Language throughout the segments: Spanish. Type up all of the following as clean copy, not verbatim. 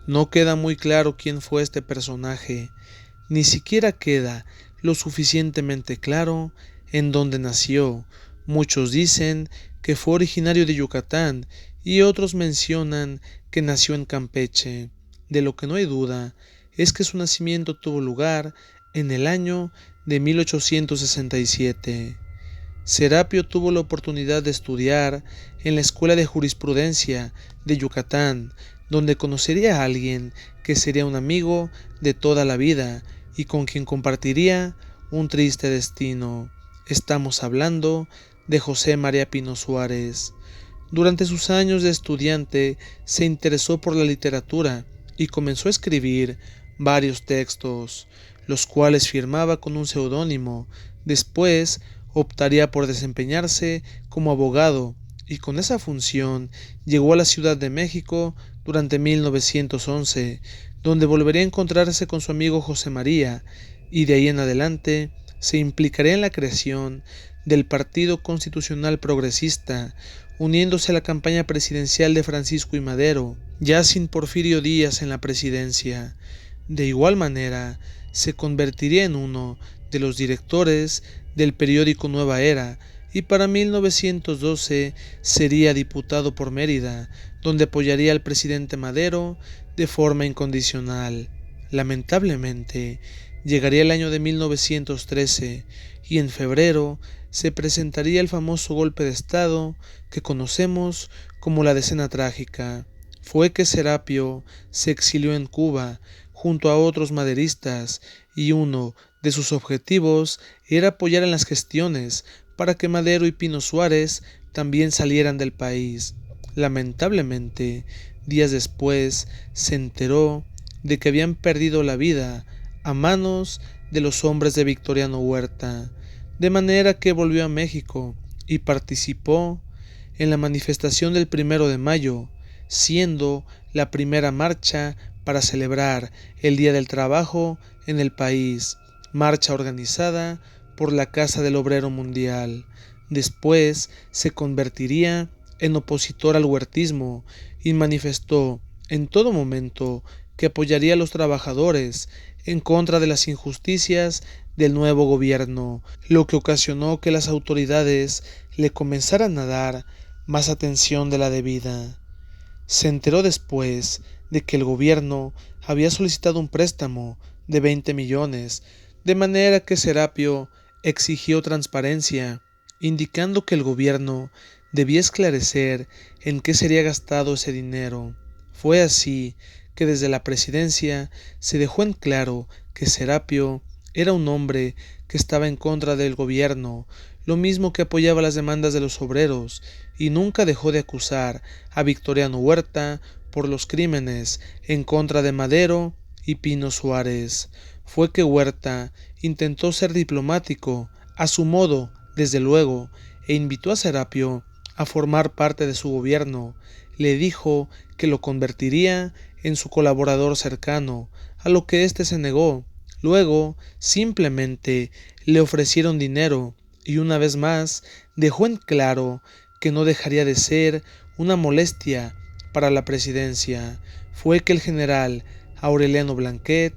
No queda muy claro quién fue este personaje, ni siquiera queda lo suficientemente claro en dónde nació. Muchos dicen que fue originario de Yucatán y otros mencionan que nació en Campeche. De lo que no hay duda es que su nacimiento tuvo lugar en el año de 1867. Serapio tuvo la oportunidad de estudiar en la Escuela de Jurisprudencia de Yucatán, donde conocería a alguien que sería un amigo de toda la vida y con quien compartiría un triste destino. Estamos hablando de José María Pino Suárez. Durante sus años de estudiante se interesó por la literatura y comenzó a escribir varios textos, los cuales firmaba con un seudónimo. Después optaría por desempeñarse como abogado y con esa función llegó a la Ciudad de México durante 1911, donde volvería a encontrarse con su amigo José María y de ahí en adelante se implicaría en la creación del Partido Constitucional Progresista, uniéndose a la campaña presidencial de Francisco I. Madero, ya sin Porfirio Díaz en la presidencia. De igual manera, se convertiría en uno de los directores del periódico Nueva Era y para 1912 sería diputado por Mérida, donde apoyaría al presidente Madero de forma incondicional. Lamentablemente, llegaría el año de 1913 y en febrero se presentaría el famoso golpe de Estado que conocemos como la Decena Trágica. Fue que Serapio se exilió en Cuba junto a otros maderistas y uno de sus objetivos era apoyar en las gestiones para que Madero y Pino Suárez también salieran del país. Lamentablemente, días después se enteró de que habían perdido la vida a manos de los hombres de Victoriano Huerta, de manera que volvió a México y participó en la manifestación del 1 de mayo, siendo la primera marcha para celebrar el Día del Trabajo en el país, marcha organizada por la Casa del Obrero Mundial. Después se convertiría en opositor al huertismo y manifestó en todo momento que apoyaría a los trabajadores en contra de las injusticias del nuevo gobierno, lo que ocasionó que las autoridades le comenzaran a dar más atención de la debida. Se enteró después de que el gobierno había solicitado un préstamo de 20 millones, de manera que Serapio exigió transparencia, indicando que el gobierno debía esclarecer en qué sería gastado ese dinero. Fue así que desde la presidencia se dejó en claro que Serapio era un hombre que estaba en contra del gobierno, lo mismo que apoyaba las demandas de los obreros, y nunca dejó de acusar a Victoriano Huerta por los crímenes en contra de Madero y Pino Suárez. Fue que Huerta intentó ser diplomático, a su modo, desde luego, e invitó a Serapio a formar parte de su gobierno. Le dijo que lo convertiría en su colaborador cercano, a lo que éste se negó. Luego, simplemente le ofrecieron dinero y una vez más dejó en claro que no dejaría de ser una molestia para la presidencia. Fue que el general Aureliano Blanquet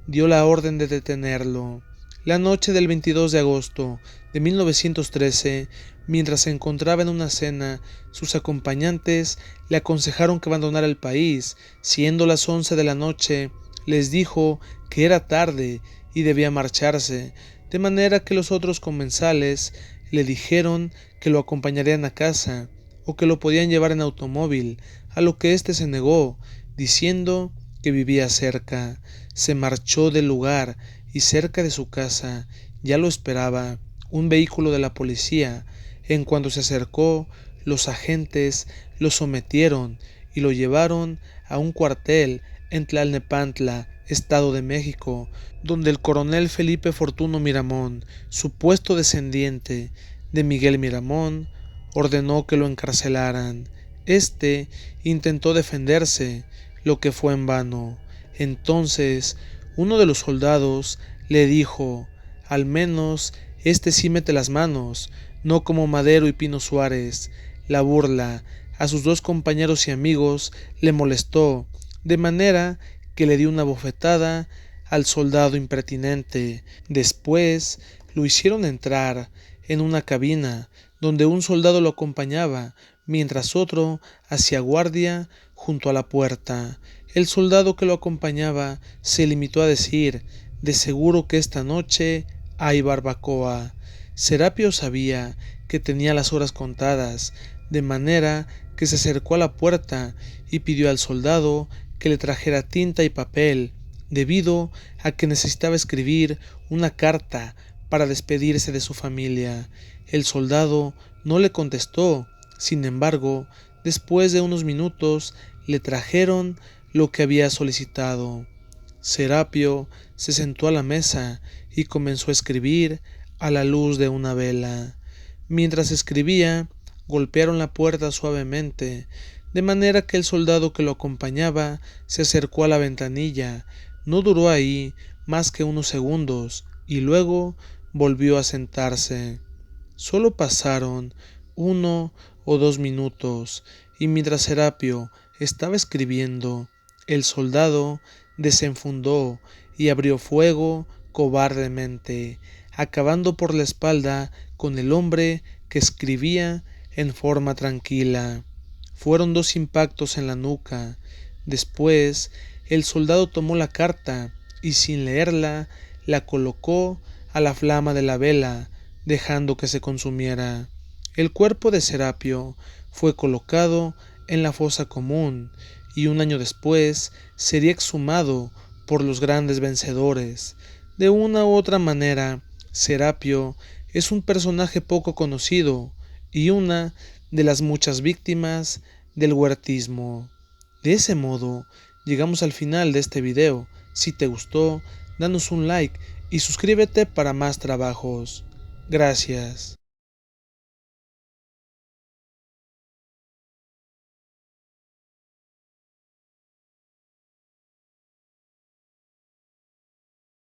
dio la orden de detenerlo. La noche del 22 de agosto de 1913, mientras se encontraba en una cena, sus acompañantes le aconsejaron que abandonara el país. Siendo las 11 de la noche, les dijo que era tarde y debía marcharse, de manera que los otros comensales le dijeron que lo acompañarían a casa o que lo podían llevar en automóvil, a lo que éste se negó, diciendo que vivía cerca. Se marchó del lugar y cerca de su casa ya lo esperaba un vehículo de la policía. En cuanto se acercó, los agentes lo sometieron y lo llevaron a un cuartel en Tlalnepantla, Estado de México, donde el coronel Felipe Fortuno Miramón, supuesto descendiente de Miguel Miramón, ordenó que lo encarcelaran. Este intentó defenderse, lo que fue en vano. Entonces, uno de los soldados le dijo: al menos este sí mete las manos, no como Madero y Pino Suárez. La burla a sus dos compañeros y amigos le molestó, de manera que le dio una bofetada al soldado impertinente. Después lo hicieron entrar en una cabina donde un soldado lo acompañaba, mientras otro hacía guardia junto a la puerta. El soldado que lo acompañaba se limitó a decir: «De seguro que esta noche hay barbacoa». Serapio sabía que tenía las horas contadas, de manera que se acercó a la puerta y pidió al soldado que le trajera tinta y papel, debido a que necesitaba escribir una carta para despedirse de su familia. El soldado no le contestó. Sin embargo, después de unos minutos le trajeron lo que había solicitado. Serapio se sentó a la mesa y comenzó a escribir a la luz de una vela. Mientras escribía, golpearon la puerta suavemente, de manera que el soldado que lo acompañaba se acercó a la ventanilla. No duró ahí más que unos segundos y luego volvió a sentarse. Solo pasaron 1 o 2 minutos, y mientras Serapio estaba escribiendo, el soldado desenfundó y abrió fuego cobardemente, acabando por la espalda con el hombre que escribía en forma tranquila. Fueron 2 impactos en la nuca. Después, el soldado tomó la carta y, sin leerla, la colocó a la flama de la vela, dejando que se consumiera. El cuerpo de Serapio fue colocado en la fosa común y 1 año después sería exhumado por los grandes vencedores. De una u otra manera, Serapio es un personaje poco conocido y una de las muchas víctimas del huertismo. De ese modo, llegamos al final de este video. Si te gustó, danos un like y suscríbete para más trabajos. Gracias.